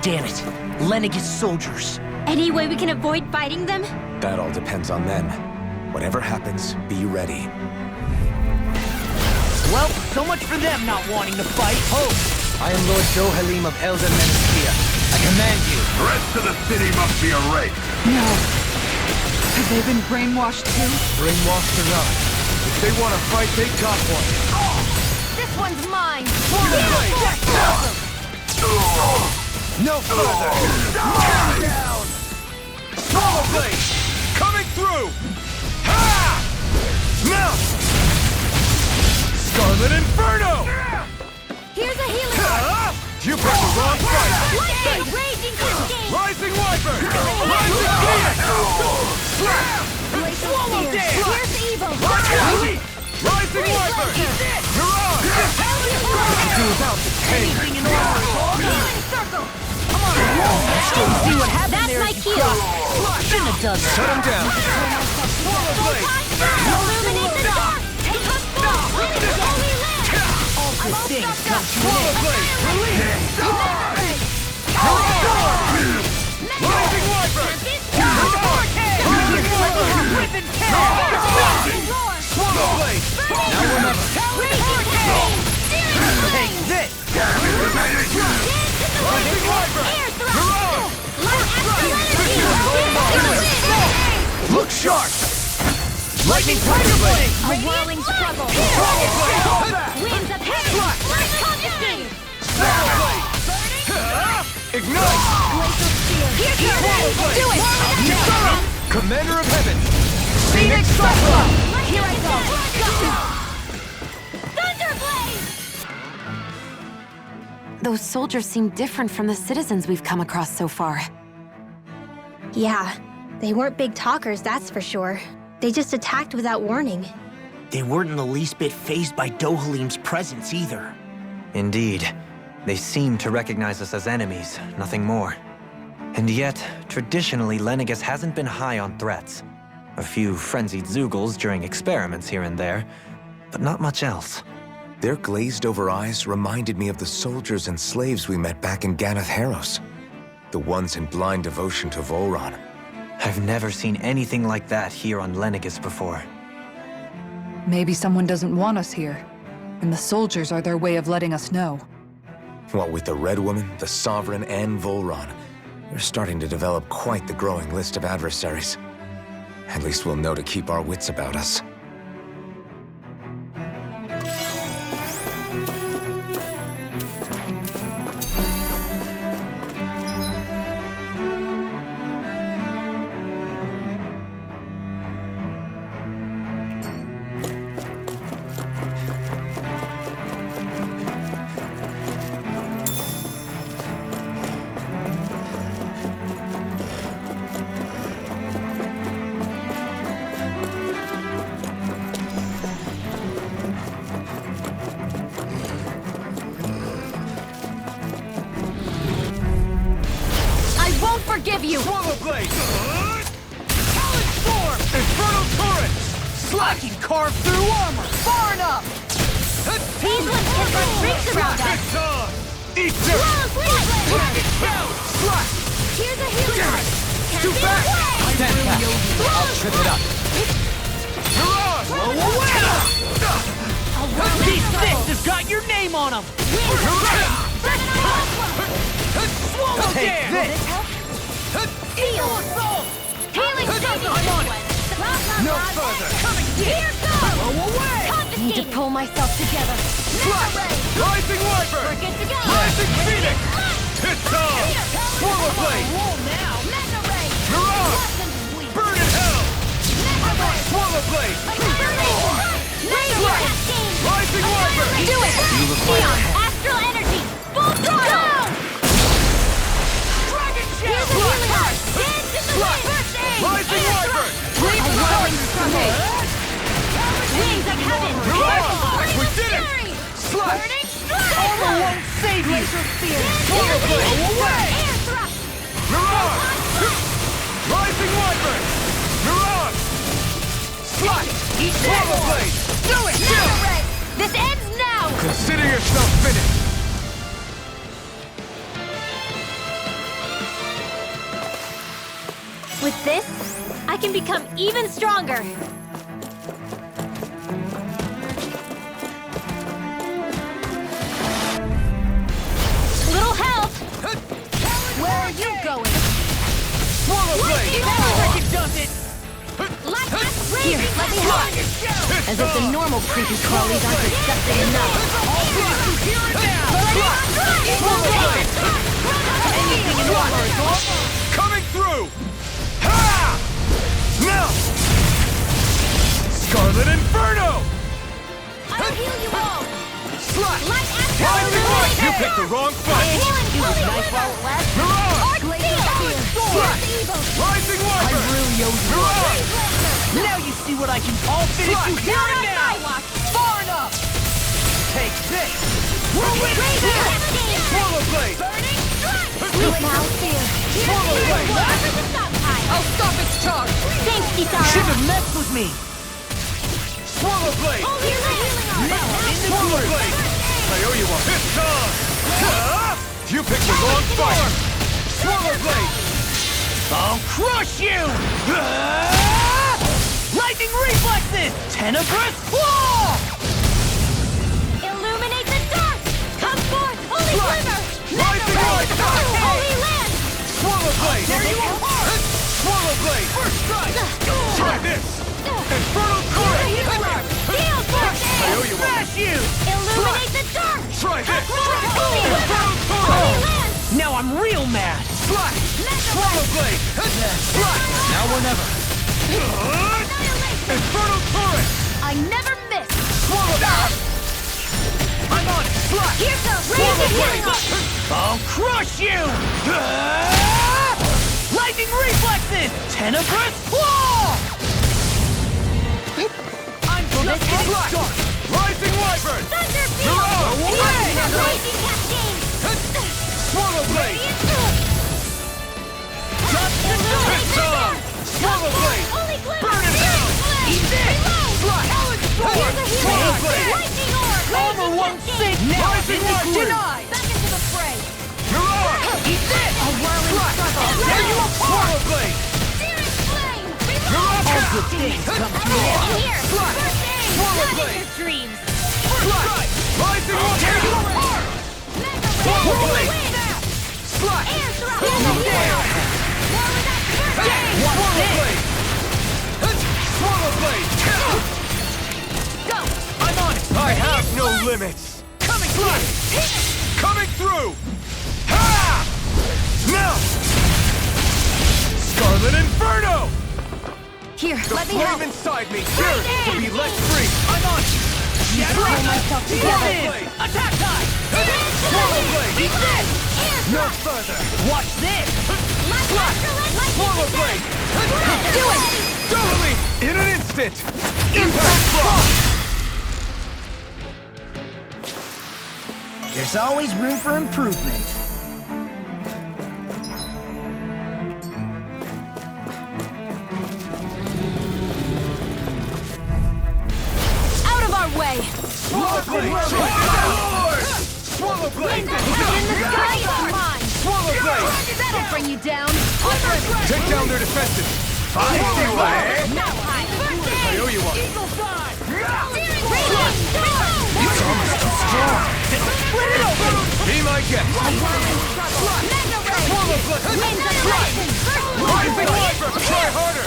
Damn it. Lenegis soldiers. Any way we can avoid fighting them? That all depends on them. Whatever happens, be ready. Well, so much for them not wanting to fight. Ho! I am Lord Dohalim of Elden Meneskia. I command you. The rest of the city must be erased. No. Have they been brainwashed too? Brainwashed or not, if they want to fight, they got one. This one's mine! No further! Down! Swallow blade! Coming through! Ha! Mount! Scarlet Inferno! Here's a healing! You picked the wrong fight! Lightning raging cascade! Rising Wyvern! Rising Phoenix! Swallow dance! Here's evil! Rising Wyvern! You're on! Do without the pain! Anything in order! Healing circle! Come on! See what happened. That's there my is cue! Shouldn't have done that. Shut him down! Swallow blade! Illuminate the dark! Take us full! Let it holy land! All good things come to an Swallow end. blade! Release! Rising Wyvern! Rising Wyvern! Ribbon Swallow blade! Now or never! Take this. Rising Wyvern! You're on! Look sharp! Lightning Tiger Blade! A whirling struggle! Winds of heaven! Confiscated! Swallow blade! Ignite! Here comes! Do it! Commander of Heaven! Phoenix Cyclone! Here I go! Thunderblade! Those soldiers seem different from the citizens we've come across so far. Yeah, they weren't big talkers, that's for sure. They just attacked without warning. They weren't in the least bit fazed by Dohalim's presence either. Indeed. They seem to recognize us as enemies, nothing more. And yet, traditionally, Lenegis hasn't been high on threats. A few frenzied Zeugles during experiments here and there, but not much else. Their glazed-over eyes reminded me of the soldiers and slaves we met back in Ganath Haros. The ones in blind devotion to Volron. I've never seen anything like that here on Lenegis before. Maybe someone doesn't want us here, and the soldiers are their way of letting us know. What with the Red Woman, the Sovereign, and Volron, we're starting to develop quite the growing list of adversaries. At least we'll know to keep our wits about us. Forgive you! Swallow blade! Talon storm! Infernal torrent! Slack and carve through armor. Far enough. These ones can run rings around us! It's on! Eat them! Dragon Talon! Slash! Here's a healing! Too fast! Stand back! I'll trip it up! You're on! Blow away. These fists has got your name on them. Swallow Take dance! this! Eagle assault! Healing station! No further! Here goes! Blow away! Need to pull myself together. Slash! Rising Wyvern! We're good to go! Rising Phoenix! It's on! Swallow blade! You're on! Burn in hell! Swallow blade! Rising Wyvern! Do it! Neon! Astral energy! Full throttle! Dragon Here's a healing heart! Dance in the wind! First aid! Rising Wyvern! A whirling struggle! Wings of heaven! We did it! Slash! Burning strike! Armor won't save you. Swallow blade! Away! Air thrust! You're on! Rising Wyvern! You're on! Slash! Swallow blade! Do it! Now, Red! This ends now! Consider yourself finished! this, I can become even stronger. Little help! Where are you going? Swallow blade! Second does it! Here, let me help. As if the normal creepy crawlies aren't disgusting enough. Here and now! Swallow blade! Anything in water. Coming through! Ha! Now! Scarlet Inferno! I'll heal you all. Slash! Light Rising light! You Astral picked the wrong fight! It was nice while it lasted. Mirage! Slash! Rising Wyvern! Mirage! Now you see what I can all finish you here Not and on now! my watch. Far enough! Take this! We're winning! Swallow blade! Sleep now, fear. Swallow blade! I'll stop its charge. Thanks, Kisara. Should have messed with me! Swallow blade! Swallow blade! I owe you one. It's time! You picked the wrong fight! Swallow blade! I'll crush you! Lightning reflexes! Tenebrous claw! Illuminate the dark. Come forth, holy glimmer. Rising light! Holy land. Swallow blade! There you are! Swallow blade! First strike! Try this! Infernal current! Steel force. I owe you one. Smash you! Illuminate the dark. Try this! Holy Infernal land. current! Holy land. Now I'm real mad! Slash! Swallow blade! Slash! Now or never. Infernal current! I never miss. Swallow blade! I'm on it! Slash! Here goes. Swallow blade! I'll crush you! Lightning reflexes! Tenebrous claw! I'm just getting started! Rising Wyvern! Thunder Mirage! field. Rising cascade. Swallow blade! Illuminate the time! dark. Swallow blade! Holy glimmer. Burn it down! Eat this. Slash! Here's a Swallow healing. blade! Lightning orb. Armor won't save now! Rising This is Wyvern! denied! Back into the fray. Mirage! Eat this! A whirling struggle. There you are! Swallow blade! Searing flame. Mirage! All good things come to an end. Here. Slash! First aid. Swallow Not in blade! your dreams. Slash! Rising Wyvern! Mega Swallow ray. blade! Win. Slash! Air thrust. Swallow More blade! with that first aid. Swallow blade! Swallow blade! Go. I'm on it! I have no limits! Coming through! Coming through! Ha! Now! Scarlet Inferno! Here, The let me help. flame inside me yearns to be let free! I'm on it! Pull myself Swallow together. blade! Attack time! Swallow blade! Eat this! No further! Watch this! Swallow blade! Do it! Totally! In an instant! Impact block! There's always room for improvement. Out of our way. Swallow blade! Swallow blade! In the sky is mine. Swallow blade! That'll bring you down. Take down their defenses! I see what! Now high. First I aid. owe you one! Eagle fly. Radiant storm. It's almost too strong! Split it open! Be my guest! Mega ray. Swallow blade! Winds of lightning. Rising Wyvern! Try harder!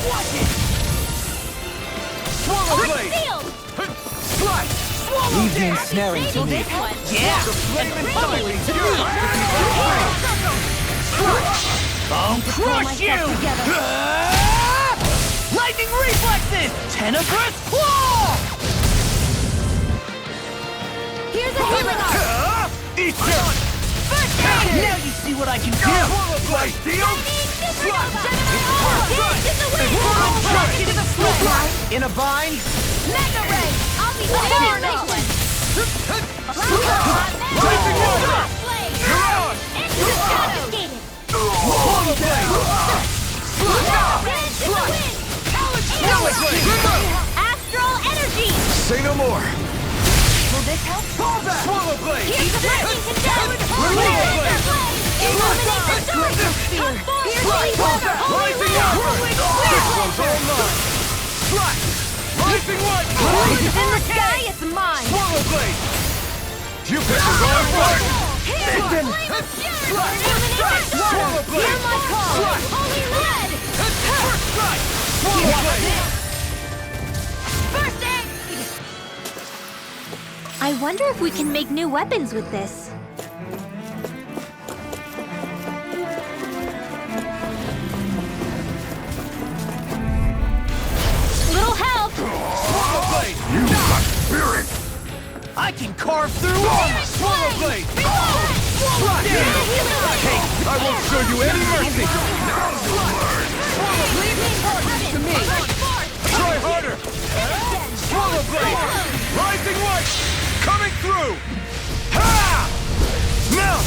Swallow blade! Sealed. Slash! Leave the ensnaring to me. This one. Yeah! The flame inside me yearns to I'll crush you! Lightning reflexes! Tenebrous claw! Here's a healing arm. Eat this! First aid. Now you see what I can do! Swallow blade! Deal! Drop you to the floor! In a bind? Mega ray. I'll be far enough. Rising Wyvern! Mirage! It's confiscated. Swallow blade! Swallow blade! Astral energy. Say no more! Will this help? Swallow blade! Here's the lightning condense. Swallow blade! Illuminate the dark! Pierce evil! Holy land! This one's all mine! Strike! Rising light! It's in the sky, it's mine! Swallow blade! You pitchers on fire! Flame of fury! Illuminate the Swallow dark! blade! Hear my call! Strike! Holy lead! First strike! Swallow blade! First aid! I wonder if we can make new weapons with this. Little help! Swallow blade! You got spirit! I can carve through armor! Swallow blade! Strike! Hey, I won't show you any mercy! To me! Try harder! Swallow blade! Rising light! Coming through! Ha! Now!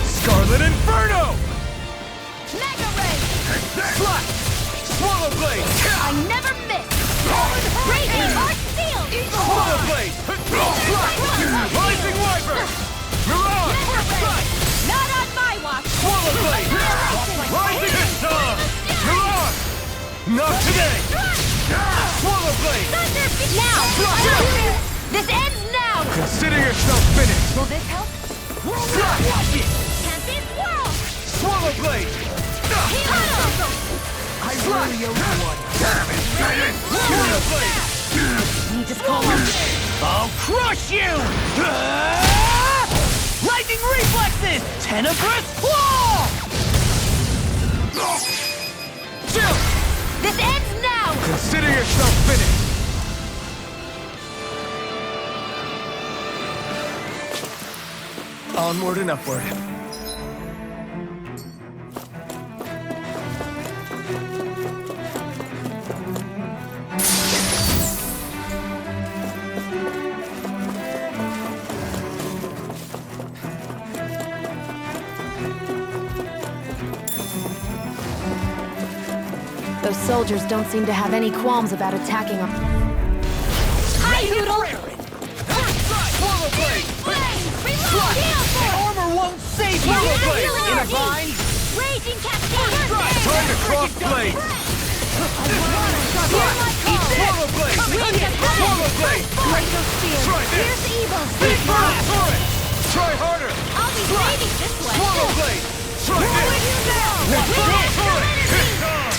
Scarlet Inferno! Mega Ray! Slap! Swallow blade! I never miss! Raging Heart Steel! Swallow blade! Slap! Rising Wiper! Mirage! First strike! Not on my watch! Swallow blade! Rising Ishtar! Mirage! Not today! Swallow blade! Now! This ends now! Consider yourself finished! Will this help? Slap! Can't be swirled! Swallow blade! I really owe you one. Damn it, Giant! Swallow blade! You just call him. I'll crush you! Lightning reflexes! Tenebrous claw! Chill! This ends now! Consider yourself finished! Onward and upward. Those soldiers don't seem to have any qualms about attacking them. Hi, Noodle! Swallow blade! Armor won't save you! Swallow blade! In a bind? Raging Cascade! Time to cross blade! Swallow blade! Swallow blade! Breaker Spear! Try this! Here's evil! Big blast! Try harder! I'll be waiting this way! Swallow blade! Try this! Hit on!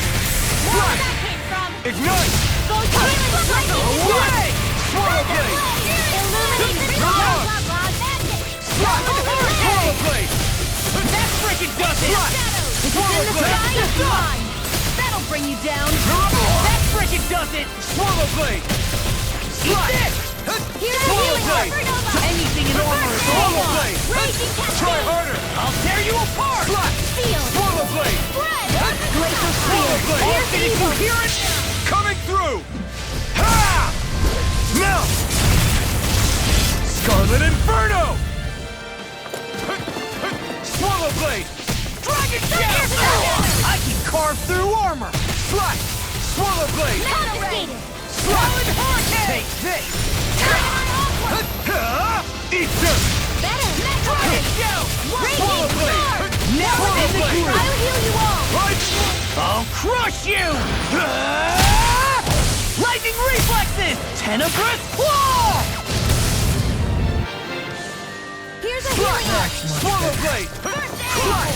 Where that came from? Ignite! Away! Swallow blade! Illuminate the Mirage! Holy Swallow blade! That frickin' does it! Swallow blade! Fine! That'll bring you down! That frickin' does it! Swallow blade! Eat this! Here's a Swallow healing blade! supernova! Anything in armor is Swallow all blade! Raging Try Cascade! harder! I'll tear you apart! Slap! Steel! Swallow blade! Bread! Glacial Spear! All finish you hear it? Coming through! Ha! Now! Scarlet Inferno! Swallow blade! Dragon Shadow! I can carve through armor! Slap! Swallow blade! Confiscated! Slap! Take this! Eat dirt! Better! Dragon Shadow! Swallow Raging blade! Sword! Never Swallow in the blade! groove! I'll heal you all! Right! I'll crush you! Lightning reflexes! Tenebrous claw! Here's a Slap! healing arc! Swallow blade! Slap!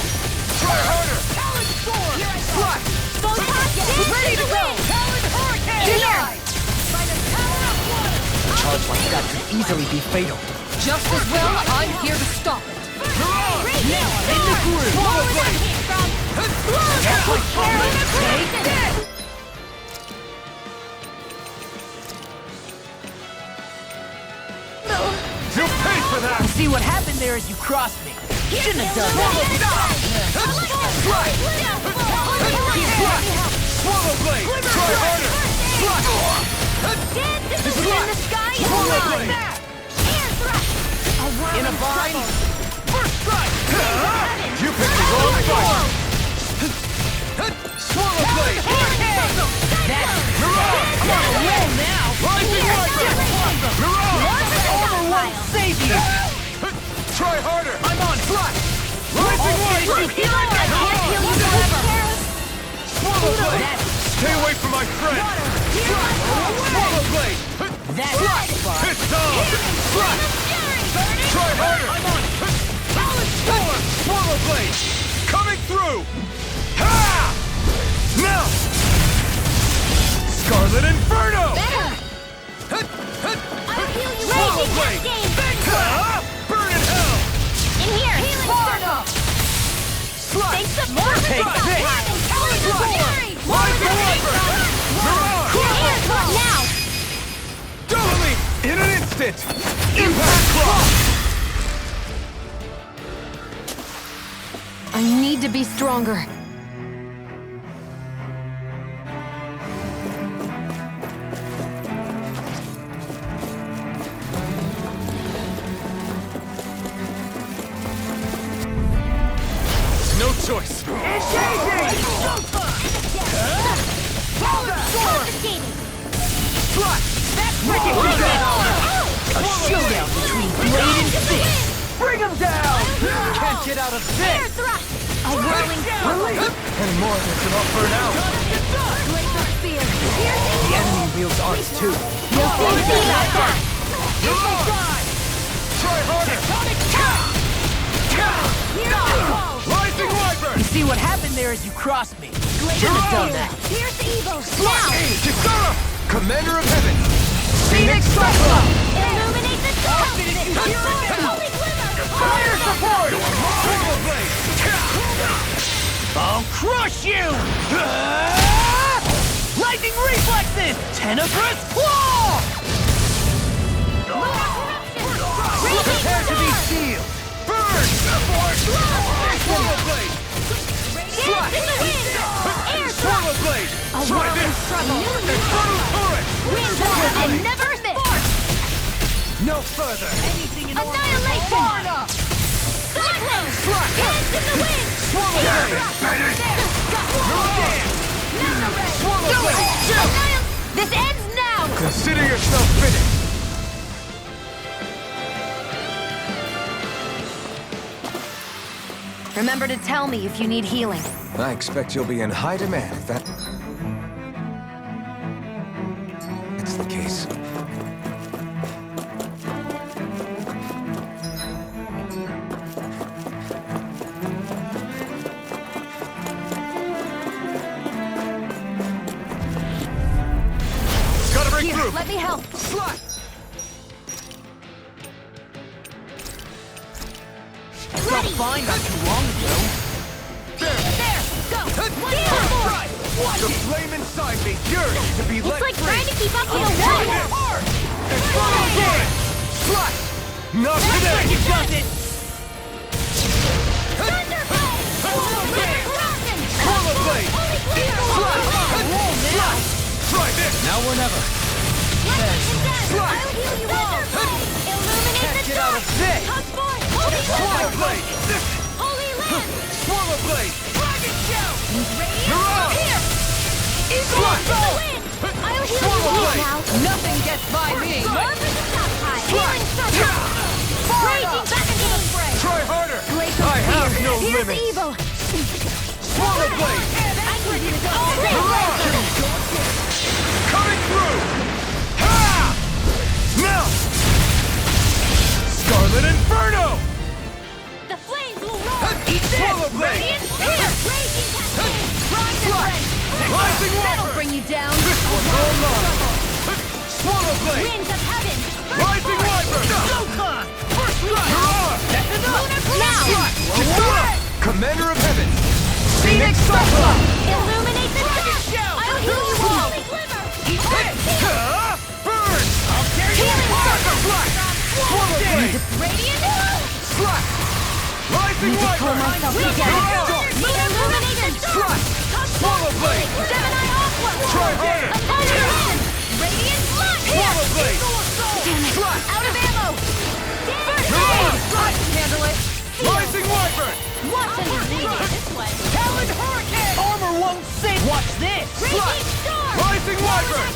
Try harder! Talon Sword! Slap! Photon Ready to go! Talon Hurricane! Denied! By the power of water! A charge like that could easily be fatal. Just as well, I'm here to stop it. Raging In the groove! Sword! Where that came from? Take this! You'll pay for that! See what happened there as you crossed me. Shouldn't have done that. Swallow blade! Try harder! This is in the sky and Swallow beyond! blade! Air thrust! A world In a bind? First strike! You picked the wrong fight! Swallow blade! That's Mirage! I'm on a roll now. Rising Wiper! Mirage! Armor won't save you. Try harder! I'm on. Slap! my friend! Swallow blade! That's It's time! Try harder! I'm on! Swallow blade! Coming through! Ha! Now! Scarlet Inferno! I'll heal you. Swallow blade! Ha! Burn in hell! In here. Healing circle. Thanks some more. Take this! Rise the Viper! Mirage! Now. Doubly! In an instant! Impact Claw! I need to be stronger. No choice! a showdown between blade and fist. Bring him down! Can't get out of this. A whirling Any more of this and I'll burn out! The enemy wields arts too. You'll soon see about that. Try harder! Rising Wyvern! You see what happened there as you crossed me. Shouldn't have done that. Here's the evil. Now. Kisara! Commander of Heaven! Phoenix Cyclone! Illuminate the dark. Holy glimmer. Fire support! Swallow blade! I'll crush you! Lightning reflexes! Tenebrous claw! Prepare to be sealed! Burn! Swallow blade! Dance in the wind. Air Swallow blade! A Try whirling this! struggle. Infernal turret! Winds of heaven never miss. No further! Anything in Annihilation. Cyclone. Dance in the wind. This ends now. Consider yourself finished! Remember to tell me if you need healing. I expect you'll be in high demand if that's the case. Gotta break Here, through! let me help. Slot! felt fine not too long ago. There. Go. The flame inside me yearns to be It's let like free! trying to keep up with a Try wall. this! Infernal turret! Slot! Not today! You got it! Thunderbolt. Swallow blade! Slot! Slot! Try this! Now or never. I'll heal you all. Illuminate the Get out of this! Swallow blade! Holy Land. Swallow blade! Dragon Show. Mirage! Here. Slot! I'll heal you Swallow all blade! now. Nothing gets by me! Love for the top high. Healing circle. Raging back into the fray. Try harder! Glacial I have spear. no Here's limits! the evil. Swallow blade! I need you to go. Coming through! Ha! Now! Scarlet Inferno! The flames will roar. Swallow blade! Radiant spear. Raging cascade. Rise and rend. Rising That'll Wyvern! bring you down. This one's all mine! Swallow blade! Winds of heaven. Rising Wyvern! Showtime! First blood! Now. Kisara! Commander of Heaven! Phoenix Cyclone! Illuminate the dark. I'll heal you all. Burn! Healing circle. Swallow blade! Radiant. Slot! Rising Wyvern! Illuminate the dark. Swallow blade! Gemini Aqua. Try harder! Thunder. Radiant blood. Swallow blade! Slot. Out of ammo. First Mirage! aid. I can handle it. Rising Wyvern! Watch and lead it this way. Talon Hurricane! Armor won't save! Watch this! Raging storm. Rising Wyvern!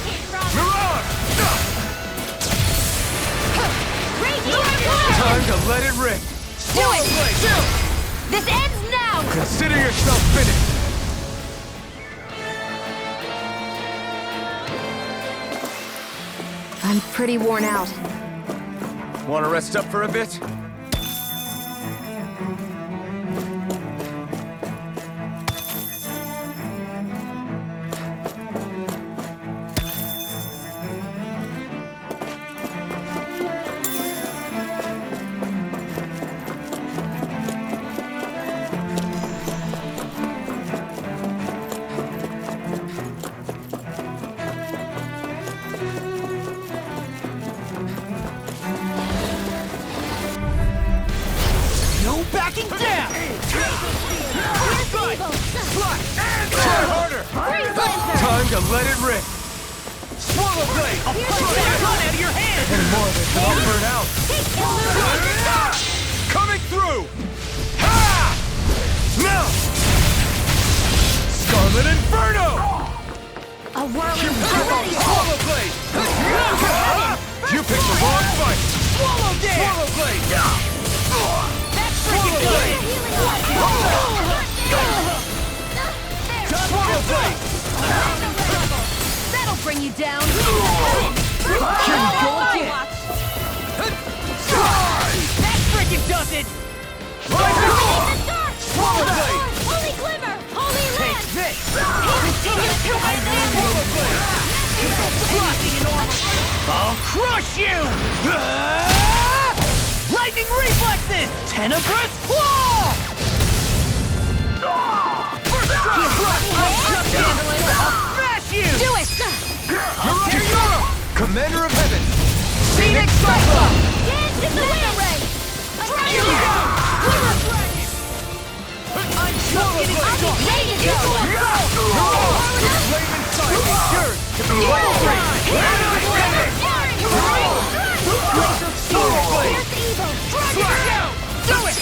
Mirage! Raging storm. Time to let it rip! Do it. This ends now. Consider yourself finished! I'm pretty worn out. Want to rest up for a bit? No backing down! Try harder! Time to let it rip! Swallow blade! I'll punch that gun out of your hand! And more of it than I'll burn out! Coming through! Ha! Now! Scarlet Inferno! A whirling Swallow blade! You picked the wrong fight! Swallow dance! Swallow blade! That's Swallow freaking blade! Swallow blade! That'll bring you down. Here we go again! That freaking does it! Swallow blade! Holy glimmer! Holy Take lance! this! Swallow blade! I'll crush you! Lightning reflexes! Tenebrous claw! I'll smash you! Do it! I'll tear you up! Commander of Heaven! Phoenix Cyclops! Dance in the wind! Here we go! I'm just getting started! Ready to go! Flaming Side is yours to be right straight! Swallow blade! Do it!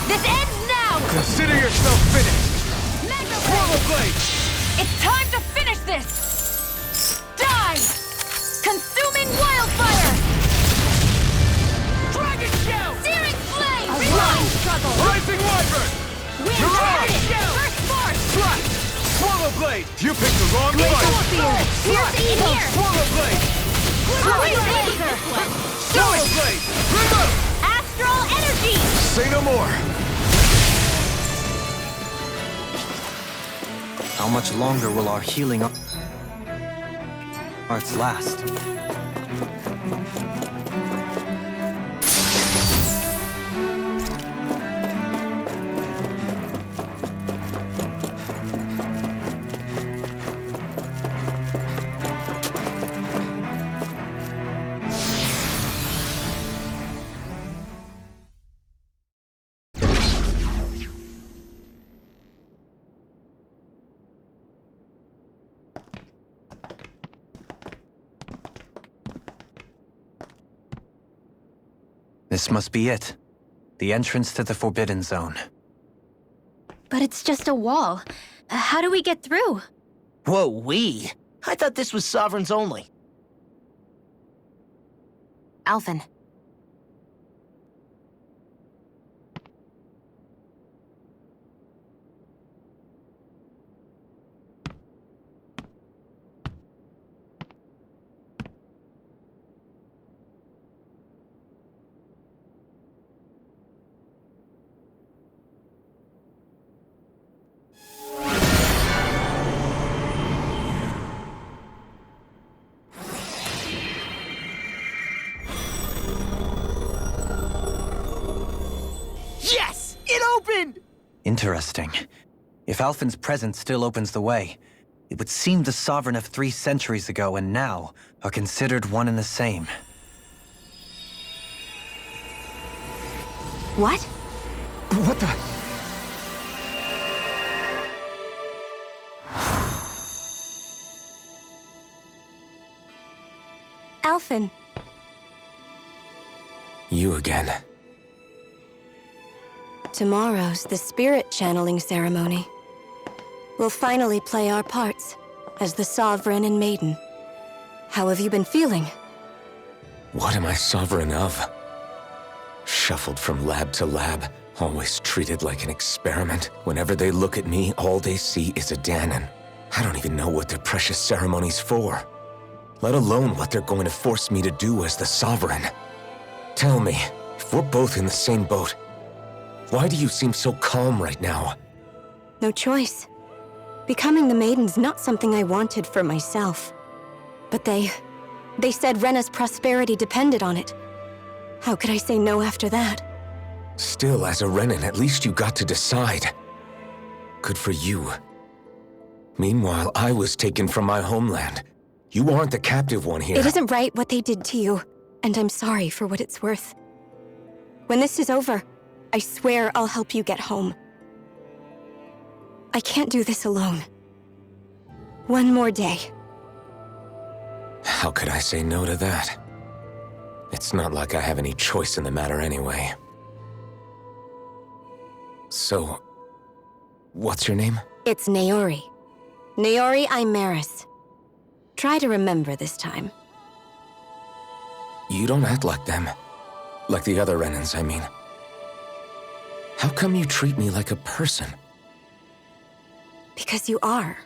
This ends now! Consider yourself finished! Swallow blade! It's time to finish this! Die! Consuming wildfire! Dragon Shout! Searing flame! A blind struggle! Rising Wyvern! We're You're at on! it! First force! Strike! Swallow blade! You picked the wrong fight! Here's evil! Swallow blade! Laser! Swallow blade! Remote! Astral energy! Say no more. How much longer will our healing arts last? This must be it. The entrance to the Forbidden Zone. But it's just a wall. How do we get through? Whoa, we? I thought this was Sovereigns only. Alphen. Yes! It opened! Interesting. If Alphen's presence still opens the way, it would seem the Sovereign of 3 centuries ago and now are considered one and the same. What? What the? Alphen. You again. Tomorrow's the spirit channeling ceremony. We'll finally play our parts as the Sovereign and Maiden. How have you been feeling? What am I sovereign of? Shuffled from lab to lab, always treated like an experiment. Whenever they look at me, all they see is a Danon. I don't even know what their precious ceremony's for. let alone what they're going to force me to do as the Sovereign. Tell me, if we're both in the same boat, why do you seem so calm right now? No choice. Becoming the Maiden's not something I wanted for myself. But they said Rena's prosperity depended on it. How could I say no after that? Still, as a Renan, at least you got to decide. Good for you. Meanwhile, I was taken from my homeland. You aren't the captive one here. It isn't right what they did to you, and I'm sorry for what it's worth. When this is over, I swear I'll help you get home. I can't do this alone. One more day. How could I say no to that? It's not like I have any choice in the matter anyway. So, what's your name? It's Naori. Naori Imaris. Try to remember this time. You don't act like them. Like the other Renans, I mean. How come you treat me like a person? Because you are.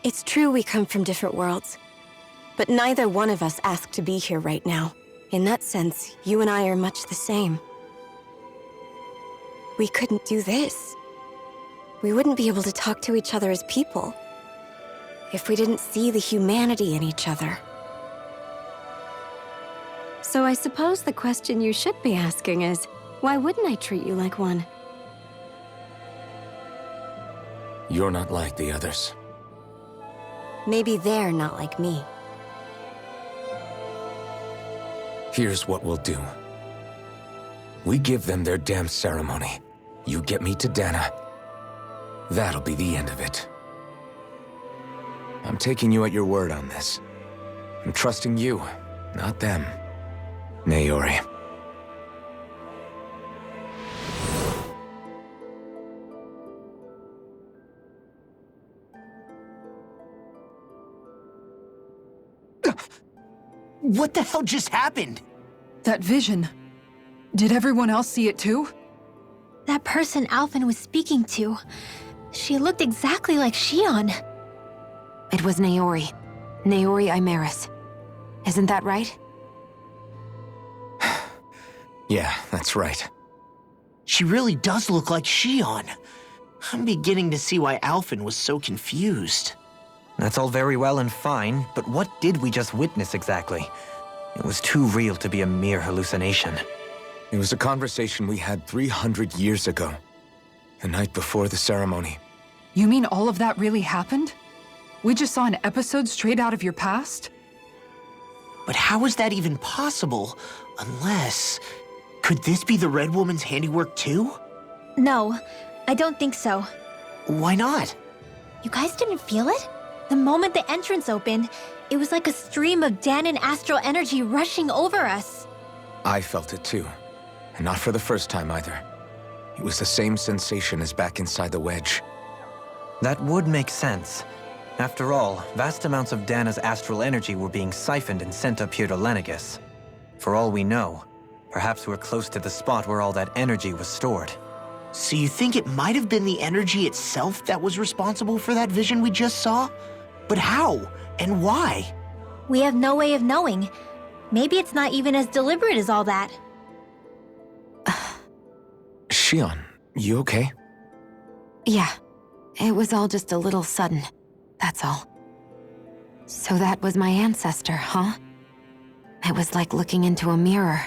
It's true we come from different worlds. But neither one of us asked to be here right now. In that sense, you and I are much the same. We couldn't do this. We wouldn't be able to talk to each other as people if we didn't see the humanity in each other. So I suppose the question you should be asking is, why wouldn't I treat you like one? You're not like the others. Maybe they're not like me. Here's what we'll do. We give them their damn ceremony. You get me to Dana. That'll be the end of it. I'm taking you at your word on this. I'm trusting you, not them. Naori. What the hell just happened? That vision. Did everyone else see it too? That person Alphen was speaking to, she looked exactly like Shion. It was Naori. Naori Imaris. Isn't that right? Yeah, that's right. She really does look like Shion. I'm beginning to see why Alphen was so confused. That's all very well and fine, but what did we just witness exactly? It was too real to be a mere hallucination. It was a conversation we had 300 years ago. The night before the ceremony. You mean all of that really happened? We just saw an episode straight out of your past? But how is that even possible? Unless... Could this be the Red Woman's handiwork too? No, I don't think so. Why not? You guys didn't feel it? The moment the entrance opened, it was like a stream of Danon astral energy rushing over us. I felt it too. And not for the first time either. It was the same sensation as back inside the wedge. That would make sense. After all, vast amounts of Dana's astral energy were being siphoned and sent up here to Lenegus. For all we know, perhaps we're close to the spot where all that energy was stored. So you think it might have been the energy itself that was responsible for that vision we just saw? But how? And why? We have no way of knowing. Maybe it's not even as deliberate as all that. Shion, you okay? Yeah. It was all just a little sudden. That's all. So that was my ancestor, huh? It was like looking into a mirror.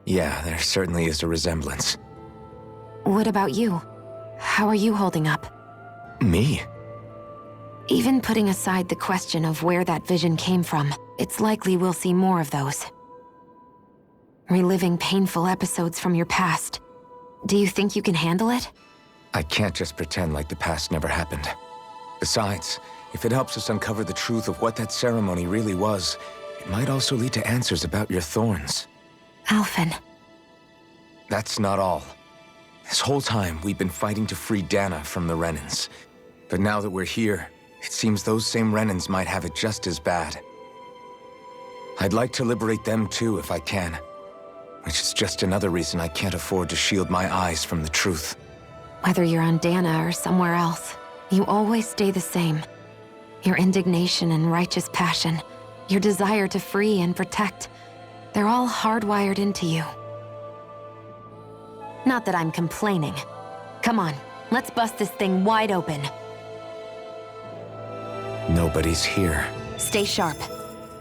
Yeah, there certainly is a resemblance. What about you? How are you holding up? Me? Even putting aside the question of where that vision came from, it's likely we'll see more of those. Reliving painful episodes from your past. Do you think you can handle it? I can't just pretend like the past never happened. Besides, if it helps us uncover the truth of what that ceremony really was, it might also lead to answers about your thorns. Alphen. That's not all. This whole time, we've been fighting to free Dana from the Renans. But now that we're here, it seems those same Renans might have it just as bad. I'd like to liberate them too if I can. Which is just another reason I can't afford to shield my eyes from the truth. Whether you're on Dana or somewhere else, you always stay the same. Your indignation and righteous passion, your desire to free and protect, they're all hardwired into you. Not that I'm complaining. Come on, let's bust this thing wide open. Nobody's here. Stay sharp.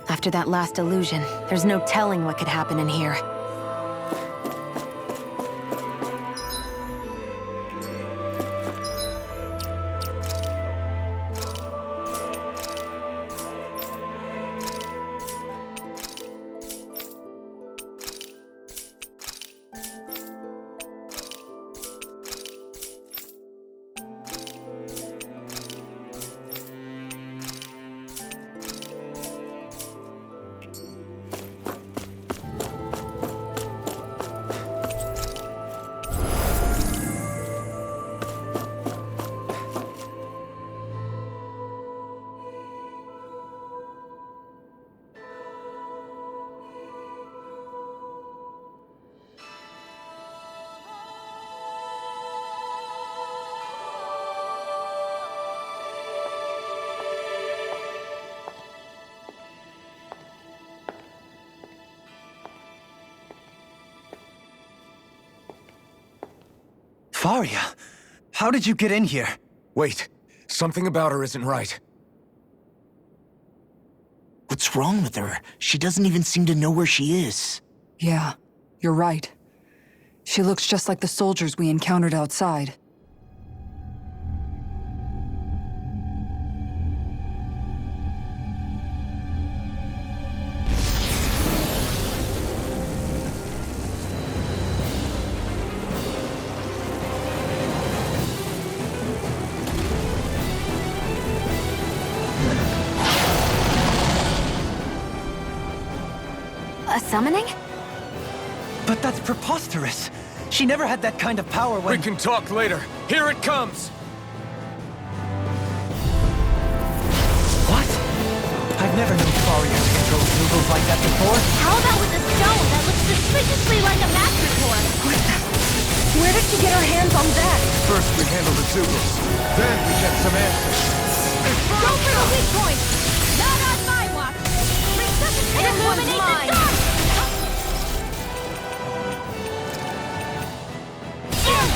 After that last illusion, there's no telling what could happen in here. Faria, how did you get in here? Wait, something about her isn't right. What's wrong with her? She doesn't even seem to know where she is. Yeah, you're right. She looks just like the soldiers we encountered outside. A summoning? But that's preposterous. She never had that kind of power when— We can talk later. Here it comes! What? I've never known Faria to control Zoogles like that before. How about with a stone that looks suspiciously like a master core? Where did she get her hands on that? First we handle the Zoogles, then we get some answers. Go for the weak point! Not on my watch! Illuminate the dark!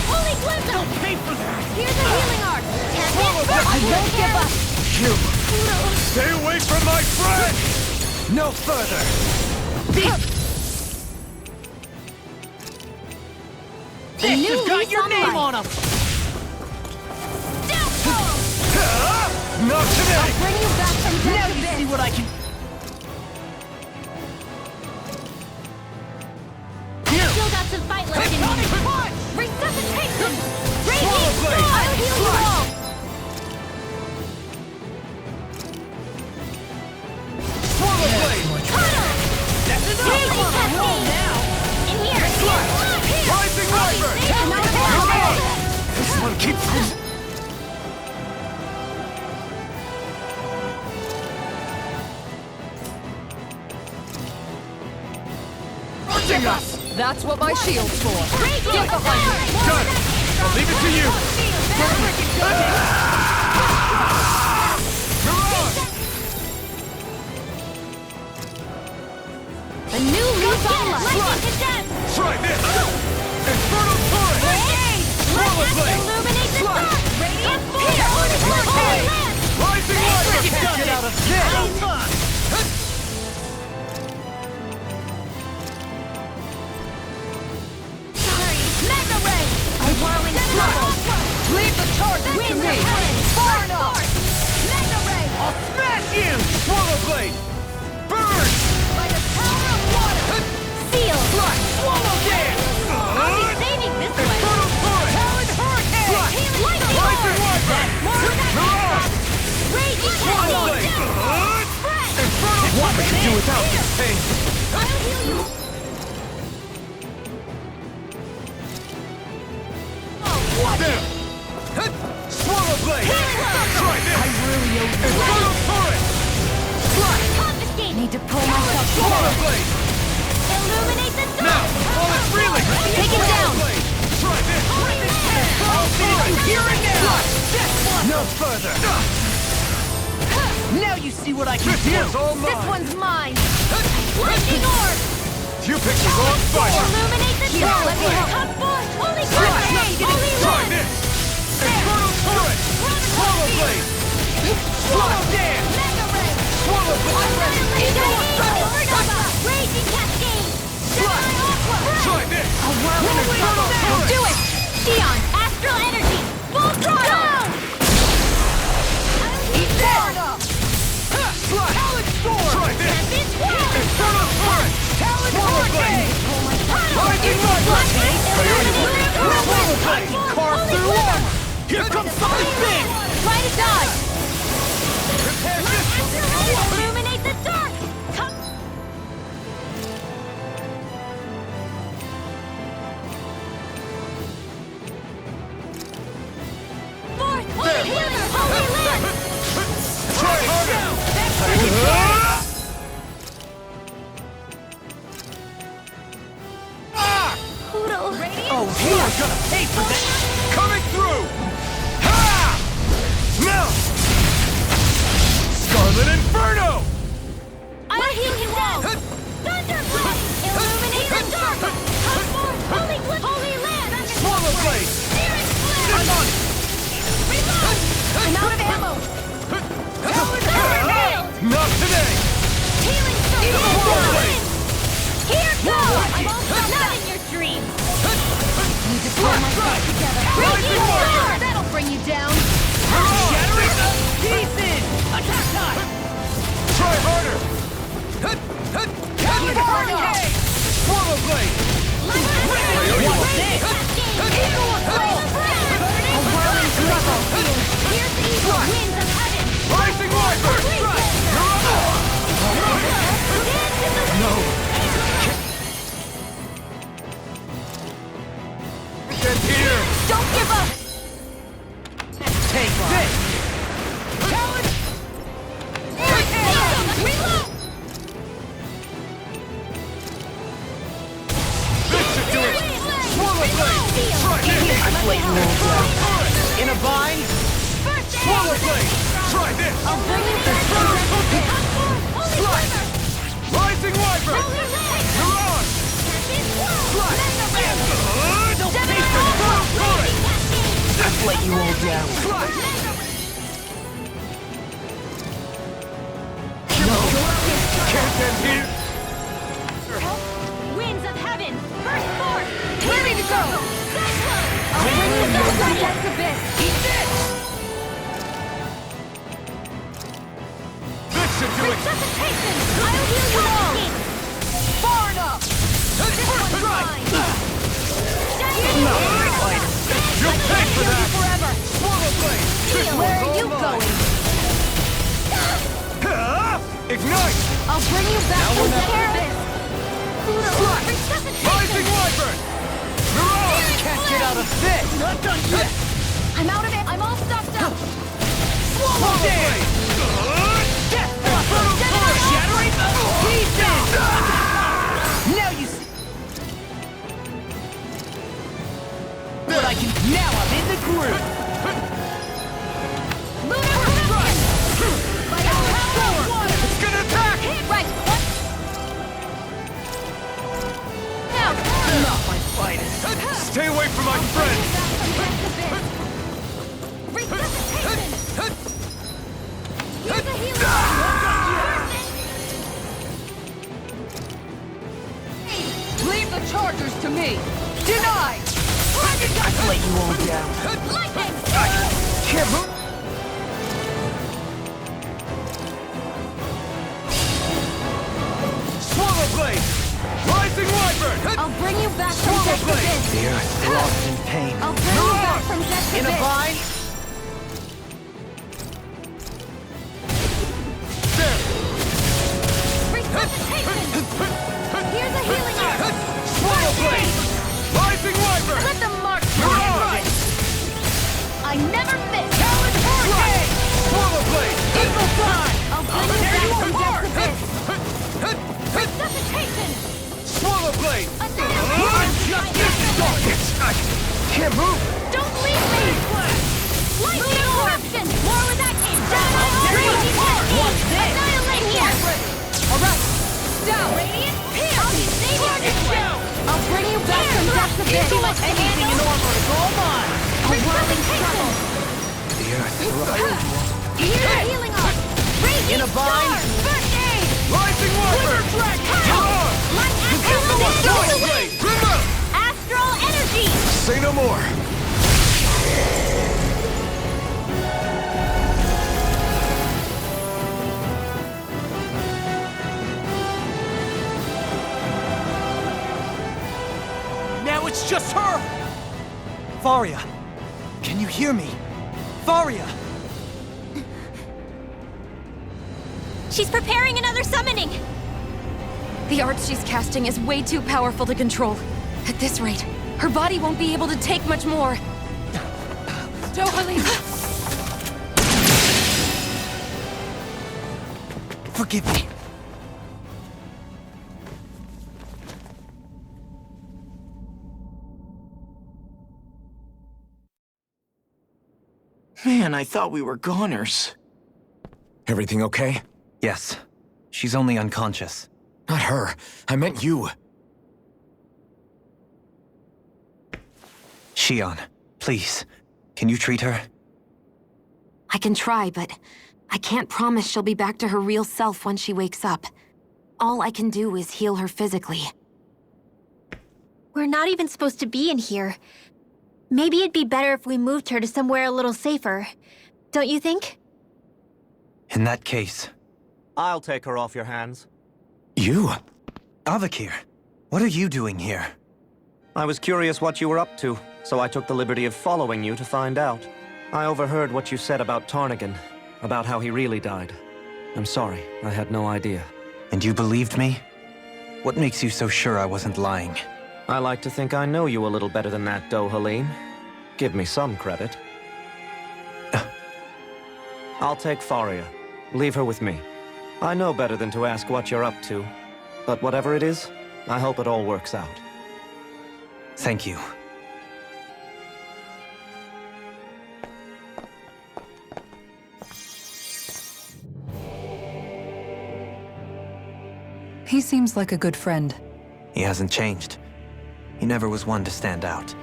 Holy glimpse! Don't pay for that! Here's a healing arc! I won't give up! You! Stay away from my friend! No further! This has got your name on him! Not today! Bring you back from death! Now you see what I can— Still got some fight left in you! Resuscitation! Radiant blade! Sword! I'll heal you all! Swallow blade! Cutter! That's enough! Raging Cascade! In here! Rising Wyvern! This one keeps... Rushing us! That's what my shield's for. Get behind me! Done! I'll leave it to you! Come on! A new leaf on life! Lightning condemned! Try this! Infernal Torrent! Swallow blade! Illuminate the Slide! dark! Radiant Fire! Rising Wyvern! Can't get out of this! Mega Ray! I'm whirling trouble! Leave the target to Winds me! of heaven! Far enough! Mega Ray! I'll smash you! Swallow blade! Burn! By the power of water! Seal! Swallow dance! I'll be saving this way! Infernal Torrent! Talon Hurricane! Lightning Rising Lord! Wyvern! More of that Mirage! Raging Swallow Cascade! blade! Spread! Infernal What we could do Torrent! without this pain? I'll heal you! Them! Swallow blade! Try this! I really owe you. Infernal Torrent! Confiscate! Need to pull myself Swallow together. blade! Illuminate the Now! dark! While it's reeling! Take it down! Blade! Try this! Holy I'll see you here and now! No further! Now you see what I can This do! one's all mine! This one's mine! Lightning orb! You picked the wrong fight! Illuminate the Here, dark! let me help. Come forth! Holy Try grenade! Holy Try lens! this! Infernal turret! Swallow blade! Swallow dance! Mega ray! Swallow blade! Supernova! Raging cascade! Gemini aqua! Try this! A whirling infernal turret! Do it! Xion! Astral energy! Full throttle! Eat that! Talon storm! Try this! Tempest whirl! Infernal turret! Talon Swallow blade! Lightning Illuminate Swallow the blade! Carve through one! Here comes something big! Try to dodge! Prepare this! Illuminate the dark! Come! Forth! Holy healer! Holy lens! Try harder! Poodle! Oh, you are gonna pay for that! Coming through! Ha! Now! Scarlet Inferno! I'll heal you all! Thunderblade! Illuminate the dark! Come forth! Holy lens! Swallow blade! Spirit flare! I'm on it! Reload! I'm out of ammo! Not today! Healing circle! Swallow blade! Here goes! I'm all stuck not in your dreams! Need to pull myself together. Raging fire! That'll bring you down! Shattering the pieces! Attack time! Try harder! Swallow blade! Rising Wyvern! Get here! Don't give up! Take this! Reload! This should do it! Swallow blade! Try this! I play you all down. In a bind? Swallow blade! Try this! I'll bring you back from Slice! Rising Wyvern! You're on! Slice! I've let you all down. Slice! Can't end here! Winds of heaven, burst forth! Ready to go! Cyclone! I'll bring you back from death's abyss! Eat this! This should do it! Resuscitation! I'll heal you all! Far enough! This one's mine! You'll pay for that! Forever! Swallow blade! This Where one's are all you mine. going? Ignite! I'll bring you back from death's abyss! Slice! Resuscitation! Rising Wyvern! You're on! Can't get out of this! Not done yet! I'm out of it! I'm all stuffed up! Swallow blade! Death Infernal Turret! Shattering the pieces! Now you see what I can... Now I'm in the groove! Lunar eruption! By the power of water! It's gonna attack! Right! What? Now! Not my finest! Stay away from my friends! Resuscitation! Here's a healer! Leave the chargers to me! Denied! I've let you all down. Lightning! Can't move! Swallow blade! Rising Wyvern! I'll bring you back from Swallow death's blade! abyss! The earth lost in pain. I'll bring you back from death's In a abyss! bind? There! Resuscitation! Here's a healing arm! Swallow blade! Rising Wyvern! Let them march You're my on! right! I never miss! Slice! Swallow blade! Eagle Prime! I'll bring you Tear back you from apart! death's abyss! Resuscitation! Swallow blade! Annihilation! I can't move! Don't leave me! Lightning eruption! More where that came from! Raging cascade! Healing off! Raging In a bind. Storm! First aid! Rising Water! You're on! Light Solar Blade! Remember! Astral energy! Say no more. Now it's just her! Faria, can you hear me? Faria! She's preparing another summoning! The art she's casting is way too powerful to control. At this rate, her body won't be able to take much more. Dohalim! Forgive me. Man, I thought we were goners. Everything okay? Yes, she's only unconscious. Not her. I meant you. Shion, please, can you treat her? I can try, but I can't promise she'll be back to her real self when she wakes up. All I can do is heal her physically. We're not even supposed to be in here. Maybe it'd be better if we moved her to somewhere a little safer. Don't you think? In that case, I'll take her off your hands. You? Avakir, what are you doing here? I was curious what you were up to, so I took the liberty of following you to find out. I overheard what you said about Tarnigan, about how he really died. I'm sorry, I had no idea. And you believed me? What makes you so sure I wasn't lying? I like to think I know you a little better than that, Dohalim. Give me some credit. I'll take Faria. Leave her with me. I know better than to ask what you're up to. But whatever it is, I hope it all works out. Thank you. He seems like a good friend. He hasn't changed. He never was one to stand out.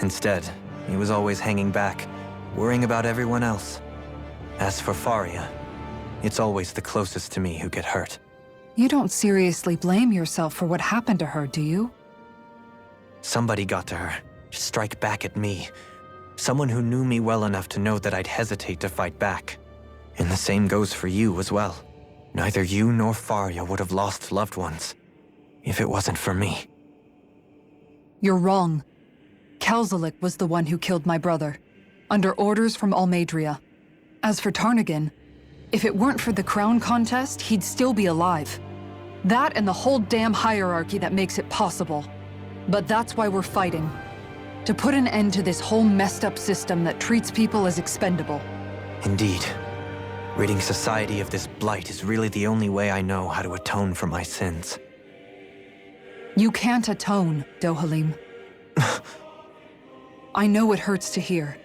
Instead, he was always hanging back, worrying about everyone else. As for Faria, it's always the closest to me who get hurt. You don't seriously blame yourself for what happened to her, do you? Somebody got to her, to strike back at me. Someone who knew me well enough to know that I'd hesitate to fight back. And the same goes for you as well. Neither you nor Faria would have lost loved ones, if it wasn't for me. You're wrong. Kelzelik was the one who killed my brother, under orders from Almadria. As for Tarnigan, if it weren't for the crown contest, he'd still be alive. That and the whole damn hierarchy that makes it possible. But that's why we're fighting. To put an end to this whole messed up system that treats people as expendable. Indeed. Ridding society of this blight is really the only way I know how to atone for my sins. You can't atone, Dohalim. I know it hurts to hear,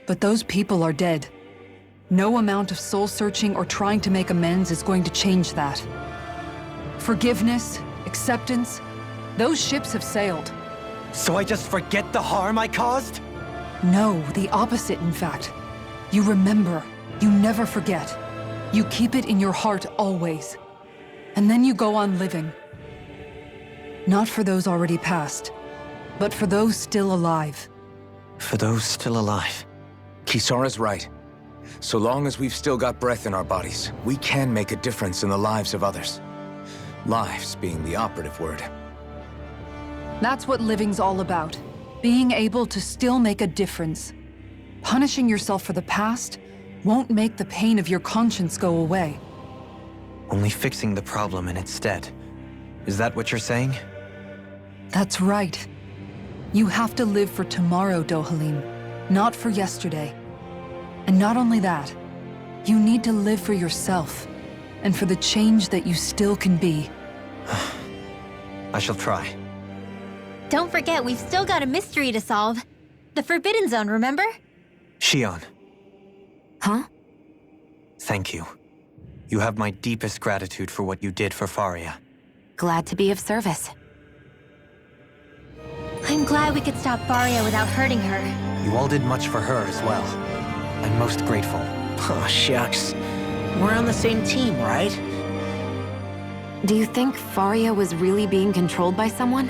but those people are dead. No amount of soul-searching or trying to make amends is going to change that. Forgiveness, acceptance, those ships have sailed. So I just forget the harm I caused? No, the opposite, in fact. You remember. You never forget. You keep it in your heart always. And then you go on living. Not for those already passed, but for those still alive. For those still alive. Kisara's right. So long as we've still got breath in our bodies, we can make a difference in the lives of others. Lives being the operative word. That's what living's all about. Being able to still make a difference. Punishing yourself for the past won't make the pain of your conscience go away. Only fixing the problem in its stead. Is that what you're saying? That's right. You have to live for tomorrow, Dohalim, not for yesterday. And not only that, you need to live for yourself, and for the change that you still can be. I shall try. Don't forget, we've still got a mystery to solve. The Forbidden Zone, remember? Shion. Huh? Thank you. You have my deepest gratitude for what you did for Faria. Glad to be of service. I'm glad we could stop Faria without hurting her. You all did much for her as well. I'm most grateful. Oh, shucks. We're on the same team, right? Do you think Faria was really being controlled by someone?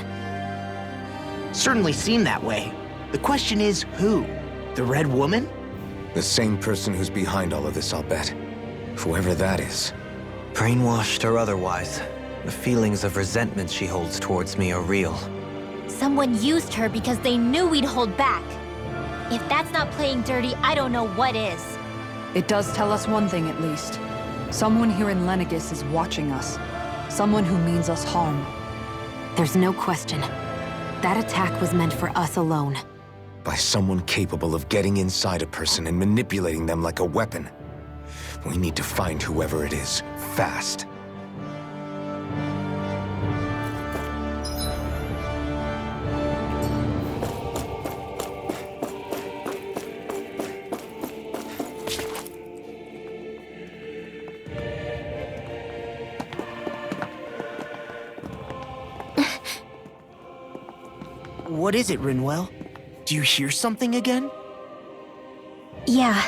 Certainly seemed that way. The question is, who? The Red Woman? The same person who's behind all of this, I'll bet. Whoever that is. Brainwashed or otherwise, the feelings of resentment she holds towards me are real. Someone used her because they knew we'd hold back. If that's not playing dirty, I don't know what is. It does tell us one thing at least. Someone here in Lenegis is watching us. Someone who means us harm. There's no question. That attack was meant for us alone. By someone capable of getting inside a person and manipulating them like a weapon. We need to find whoever it is, fast. What is it, Rinwell? Do you hear something again? Yeah.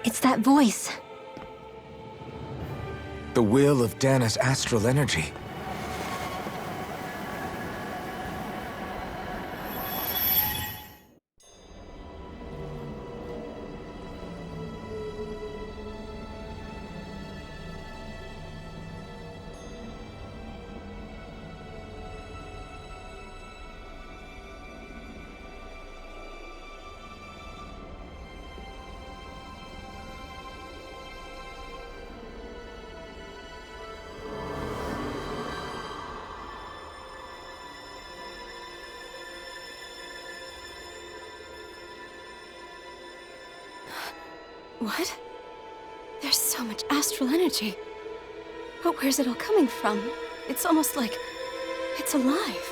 It's that voice. The will of Dana's astral energy. What? There's so much astral energy. But where's it all coming from? It's almost like it's alive.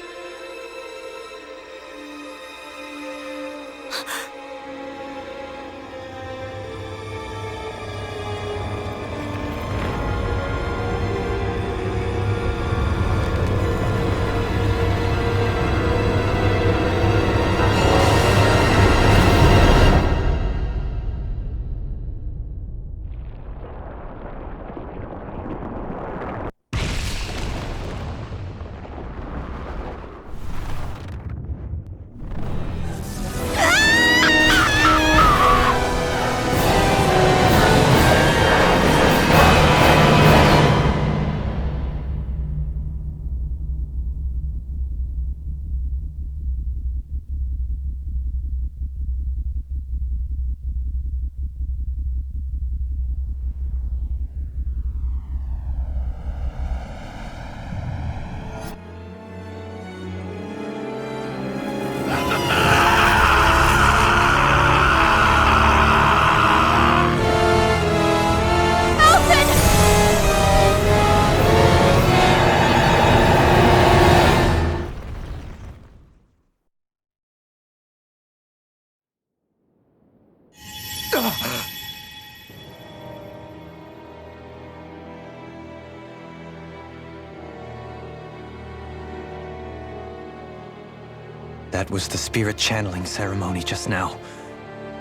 That was the spirit channeling ceremony just now.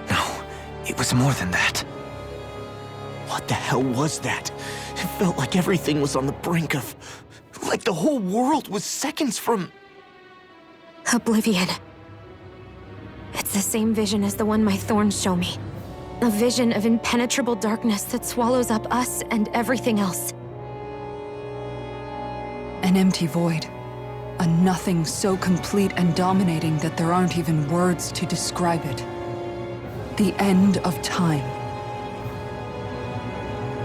No, it was more than that. What the hell was that? It felt like everything was on the brink of... like the whole world was seconds from... Oblivion. It's the same vision as the one my thorns show me. A vision of impenetrable darkness that swallows up us and everything else. An empty void. A nothing so complete and dominating that there aren't even words to describe it. The end of time.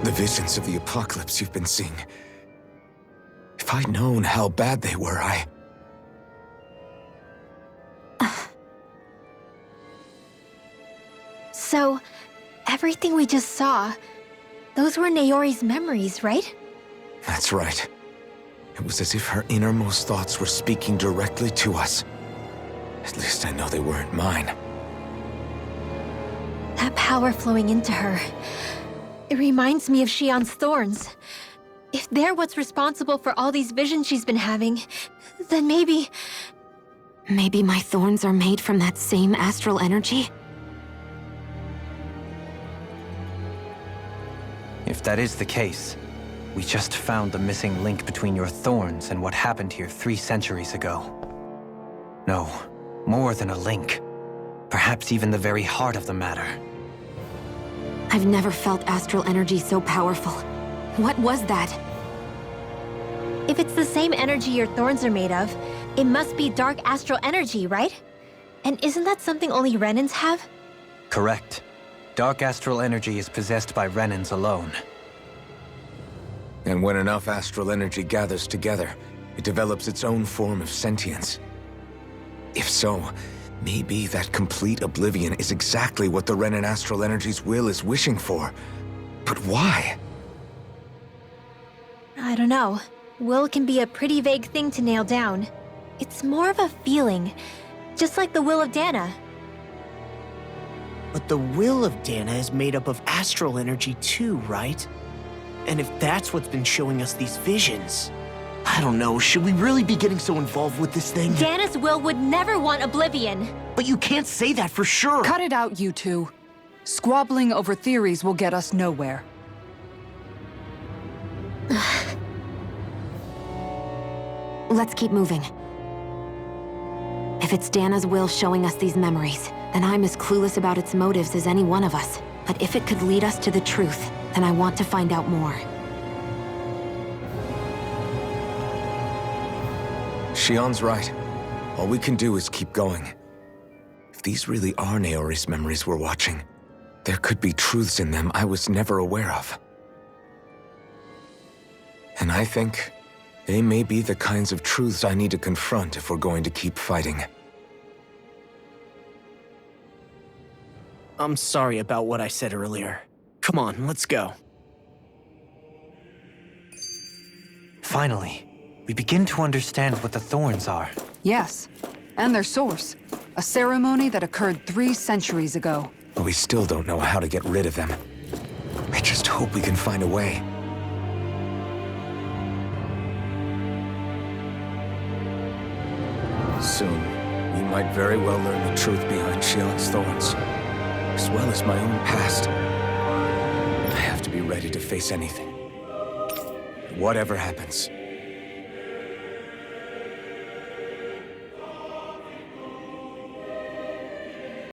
The visions of the apocalypse you've been seeing. If I'd known how bad they were, So, everything we just saw, those were Naori's memories, right? That's right. It was as if her innermost thoughts were speaking directly to us. At least I know they weren't mine. That power flowing into her. It reminds me of Shion's thorns. If they're what's responsible for all these visions she's been having, then maybe... Maybe my thorns are made from that same astral energy? If that is the case, we just found the missing link between your thorns and what happened here 3 centuries ago. No, more than a link. Perhaps even the very heart of the matter. I've never felt astral energy so powerful. What was that? If it's the same energy your thorns are made of, it must be dark astral energy, right? And isn't that something only Renans have? Correct. Dark astral energy is possessed by Renans alone. And when enough astral energy gathers together, it develops its own form of sentience. If so, maybe that complete oblivion is exactly what the Renan astral energy's will is wishing for. But why? I don't know. Will can be a pretty vague thing to nail down. It's more of a feeling, just like the will of Dana. But the will of Dana is made up of astral energy too, right? And if that's what's been showing us these visions... I don't know, should we really be getting so involved with this thing? Dana's will would never want oblivion. But you can't say that for sure! Cut it out, you two. Squabbling over theories will get us nowhere. Let's keep moving. If it's Dana's will showing us these memories, then I'm as clueless about its motives as any one of us. But if it could lead us to the truth, then I want to find out more. Shion's right. All we can do is keep going. If these really are Naori's memories we're watching, there could be truths in them I was never aware of. And I think they may be the kinds of truths I need to confront if we're going to keep fighting. I'm sorry about what I said earlier. Come on, let's go. Finally, we begin to understand what the thorns are. Yes, and their source. A ceremony that occurred 3 centuries ago. But we still don't know how to get rid of them. I just hope we can find a way. Soon, we might very well learn the truth behind Shion's thorns, as well as my own past. I have to be ready to face anything. Whatever happens,